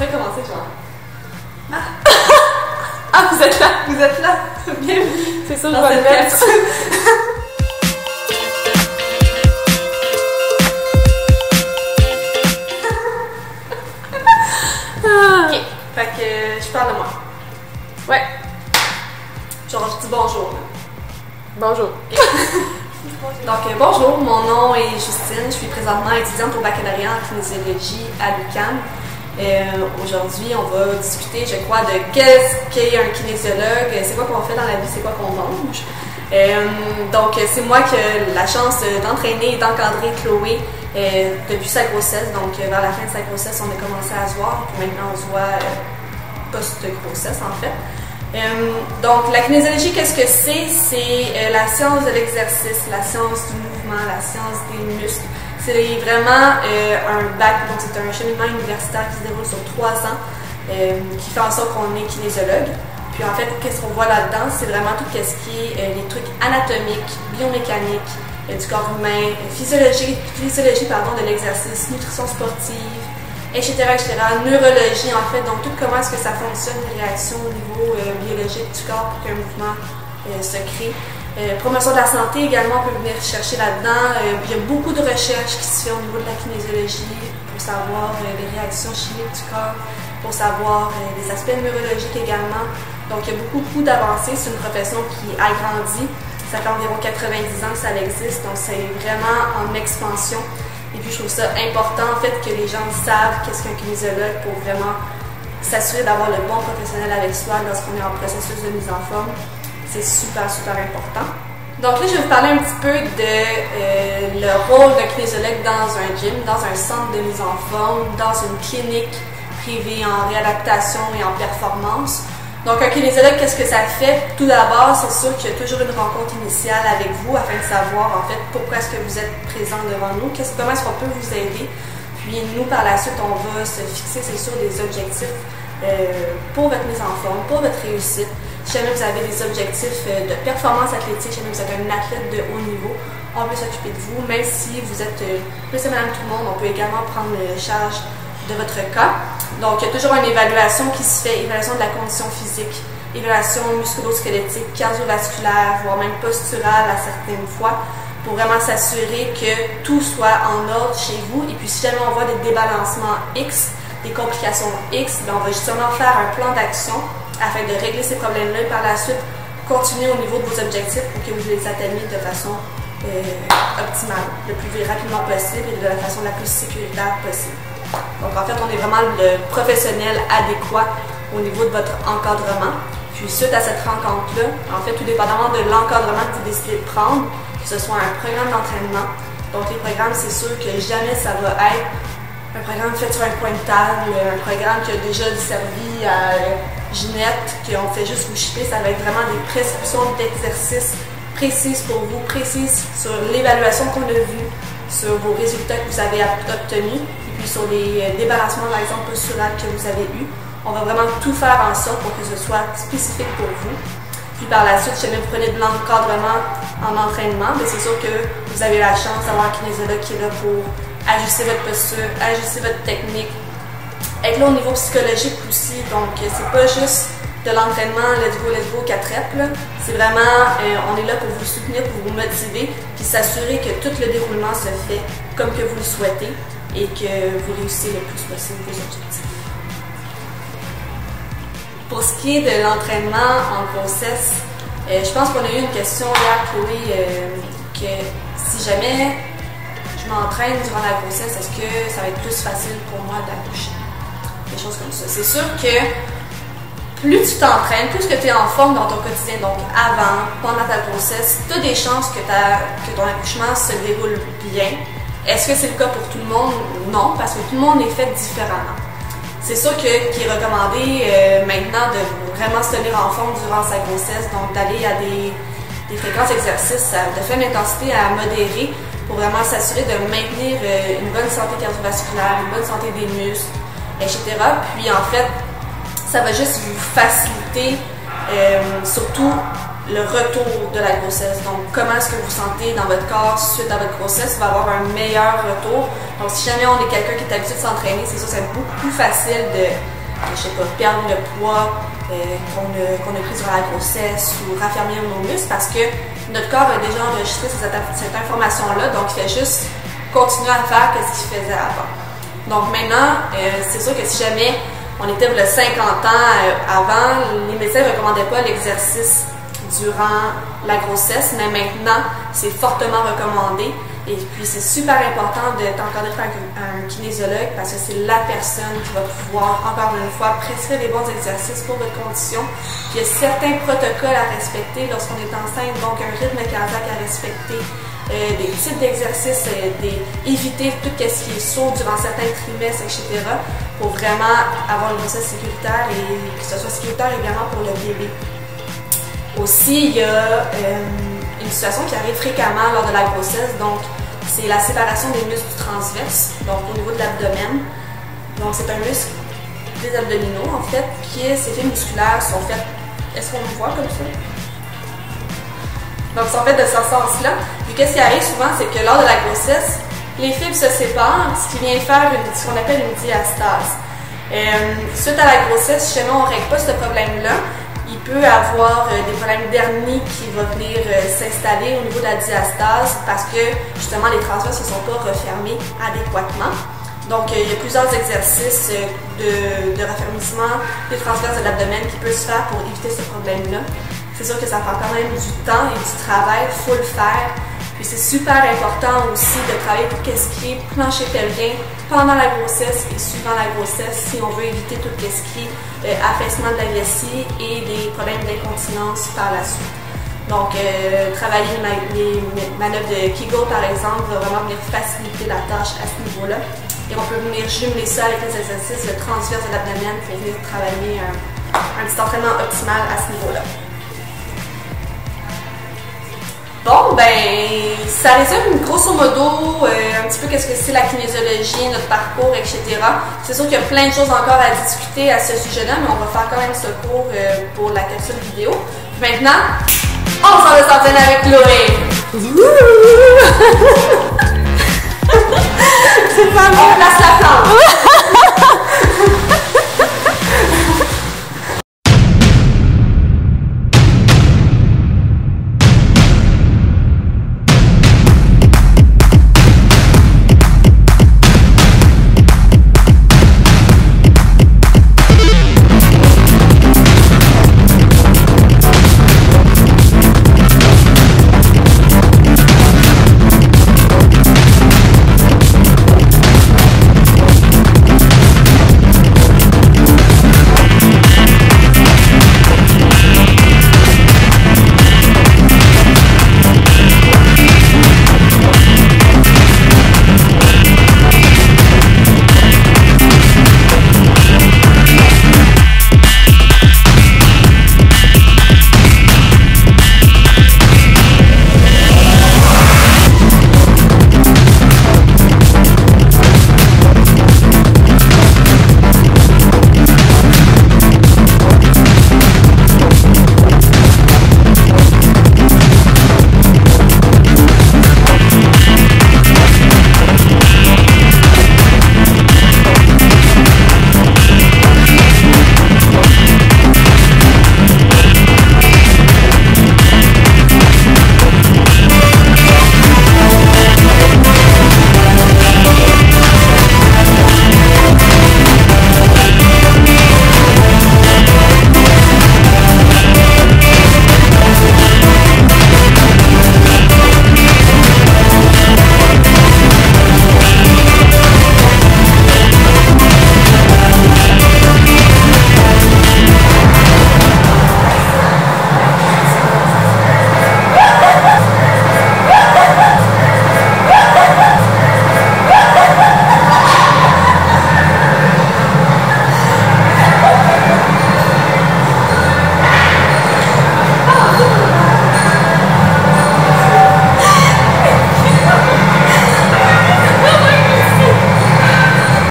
pourrais commencer, genre. Ah, vous êtes là! Vous êtes là? Bienvenue! C'est ça, je Dans vais le cette mettre. pièce. Ok, fait que je parle de moi. Ouais. Genre, je dis bonjour. Là. Bonjour. Donc, bonjour, mon nom est Justine. Je suis présentement étudiante au baccalauréat en kinésiologie à l'UQAM. Aujourd'hui, on va discuter, je crois, de qu'est-ce qu'est un kinésiologue, c'est quoi qu'on fait dans la vie, c'est quoi qu'on mange. Donc, c'est moi qui ai la chance d'entraîner et d'encadrer Chloé depuis sa grossesse. Donc, vers la fin de sa grossesse, on a commencé à se voir, puis maintenant on se voit post-grossesse en fait. Donc, la kinésiologie, qu'est-ce que c'est? C'est la science de l'exercice, la science du mouvement, la science des muscles. C'est vraiment un bac, donc c'est un cheminement universitaire qui se déroule sur 3 ans, qui fait en sorte qu'on est kinésiologue. Puis en fait, qu'est-ce qu'on voit là-dedans? C'est vraiment tout ce qui est les trucs anatomiques, biomécaniques, du corps humain, physiologie de l'exercice, nutrition sportive, etc., etc., neurologie en fait, donc tout comment est-ce que ça fonctionne, les réactions au niveau biologique du corps pour qu'un mouvement se crée. Promotion de la santé également, on peut venir chercher là-dedans. Il y a beaucoup de recherches qui se fait au niveau de la kinésiologie pour savoir les réactions chimiques du corps, pour savoir les aspects neurologiques également. Donc il y a beaucoup d'avancées, c'est une profession qui agrandit. Ça fait environ 90 ans que ça existe, donc c'est vraiment en expansion. Et puis je trouve ça important en fait que les gens savent qu'est-ce qu'un kinésiologue pour vraiment s'assurer d'avoir le bon professionnel avec soi lorsqu'on est en processus de mise en forme. C'est super important. Donc là, je vais vous parler un petit peu de le rôle d'un kinésiologue dans un gym, dans un centre de mise en forme, dans une clinique privée en réadaptation et en performance. Donc un kinésiologue, qu'est-ce que ça fait? Tout d'abord, c'est sûr qu'il y a toujours une rencontre initiale avec vous afin de savoir en fait pourquoi est-ce que vous êtes présent devant nous, comment est-ce qu'on peut vous aider. Puis nous, par la suite, on va se fixer, c'est sûr, des objectifs pour votre mise en forme, pour votre réussite. Si jamais vous avez des objectifs de performance athlétique, si jamais vous êtes un athlète de haut niveau, on peut s'occuper de vous. Même si vous êtes monsieur et madame tout le monde, on peut également prendre charge de votre cas. Donc, il y a toujours une évaluation qui se fait, évaluation de la condition physique, évaluation musculo-squelettique, cardiovasculaire, voire même posturale à certaines fois, pour vraiment s'assurer que tout soit en ordre chez vous. Et puis, si jamais on voit des débalancements X, des complications X, bien, on va justement faire un plan d'action afin de régler ces problèmes-là et par la suite continuer au niveau de vos objectifs pour que vous les atteigniez de façon optimale, le plus rapidement possible et de la façon la plus sécuritaire possible. Donc en fait, on est vraiment le professionnel adéquat au niveau de votre encadrement. Puis suite à cette rencontre-là, en fait, tout dépendamment de l'encadrement que vous décidez de prendre, que ce soit un programme d'entraînement. Donc les programmes, c'est sûr que jamais ça va être un programme fait sur un coin de table, un programme qui a déjà servi à Ginette, qu'on fait juste vous shipper. Ça va être vraiment des prescriptions d'exercices précises pour vous, précises sur l'évaluation qu'on a vue, sur vos résultats que vous avez obtenus, et puis sur les débalancements, par exemple, posturales que vous avez eus. On va vraiment tout faire en sorte pour que ce soit spécifique pour vous. Puis par la suite, si jamais vous prenez de l'encadrement en entraînement, c'est sûr que vous avez la chance d'avoir un kinésiologue qui est là pour ajuster votre posture, ajuster votre technique. Être là au niveau psychologique aussi, donc c'est pas juste de l'entraînement let's go, 4 reps. C'est vraiment, on est là pour vous soutenir, pour vous motiver, puis s'assurer que tout le déroulement se fait comme que vous le souhaitez et que vous réussissez le plus possible vos objectifs. Pour ce qui est de l'entraînement en grossesse, je pense qu'on a eu une question hier, Chloé, que si jamais je m'entraîne durant la grossesse, est-ce que ça va être plus facile pour moi d'accoucher? Des choses comme ça. C'est sûr que plus tu t'entraînes, plus que tu es en forme dans ton quotidien, donc avant, pendant ta grossesse, tu as des chances que ton accouchement se déroule bien. Est-ce que c'est le cas pour tout le monde? Non, parce que tout le monde est fait différemment. C'est sûr qu'il est recommandé maintenant de vraiment se tenir en forme durant sa grossesse, donc d'aller à des fréquences d'exercice de faible intensité à modérée pour vraiment s'assurer de maintenir une bonne santé cardiovasculaire, une bonne santé des muscles, etc. Puis en fait, ça va juste vous faciliter, surtout le retour de la grossesse. Donc, comment est-ce que vous sentez dans votre corps suite à votre grossesse va avoir un meilleur retour. Donc, si jamais on est quelqu'un qui est habitué de s'entraîner, c'est sûr que c'est beaucoup plus facile de, je sais pas, perdre le poids qu'on a pris durant la grossesse ou raffermir nos muscles parce que notre corps a déjà enregistré cette information-là, donc il fait juste continuer à faire ce qu'il faisait avant. Donc maintenant, c'est sûr que si jamais on était le 50 ans avant, les médecins ne recommandaient pas l'exercice durant la grossesse, mais maintenant, c'est fortement recommandé. Et puis, c'est super important de t'encadrer par un kinésiologue parce que c'est la personne qui va pouvoir, encore une fois, prescrire les bons exercices pour votre condition. Puis, il y a certains protocoles à respecter lorsqu'on est enceinte, donc un rythme cardiaque à respecter, des types d'exercices, éviter tout ce qui est saut durant certains trimestres, etc. pour vraiment avoir une grossesse sécuritaire et que ce soit sécuritaire également pour le bébé. Aussi, il y a une situation qui arrive fréquemment lors de la grossesse, donc c'est la séparation des muscles transverses, donc au niveau de l'abdomen. Donc c'est un muscle des abdominaux en fait, ces fibres musculaires sont faites, est-ce qu'on le voit comme ça? Donc sont faites de ce sens-là. Puis qu'est-ce qui arrive souvent, c'est que lors de la grossesse, les fibres se séparent, ce qui vient faire ce qu'on appelle une diastase. Suite à la grossesse, si jamais on ne règle pas ce problème-là, il peut avoir des problèmes d'hernie qui vont venir s'installer au niveau de la diastase parce que justement les transverses ne sont pas refermés adéquatement. Donc il y a plusieurs exercices de raffermissement des transverses de l'abdomen qui peuvent se faire pour éviter ce problème-là. C'est sûr que ça prend quand même du temps et du travail, il faut le faire. Puis c'est super important aussi de travailler tout ce qui est plancher pelvien pendant la grossesse et suivant la grossesse si on veut éviter tout ce qui est affaissement de la vessie et des problèmes d'incontinence par la suite. Donc, travailler les manœuvres de Kegel par exemple va vraiment venir faciliter la tâche à ce niveau-là. Et on peut venir jumeler ça avec les exercices transverses de l'abdomen pour venir travailler un petit entraînement optimal à ce niveau-là. Bon, ben, ça résume grosso modo un petit peu qu'est-ce que c'est la kinésiologie, notre parcours, etc. C'est sûr qu'il y a plein de choses encore à discuter à ce sujet-là, mais on va faire quand même ce cours pour la capsule vidéo. Maintenant, on s'en va s'entraîner avec Chloé!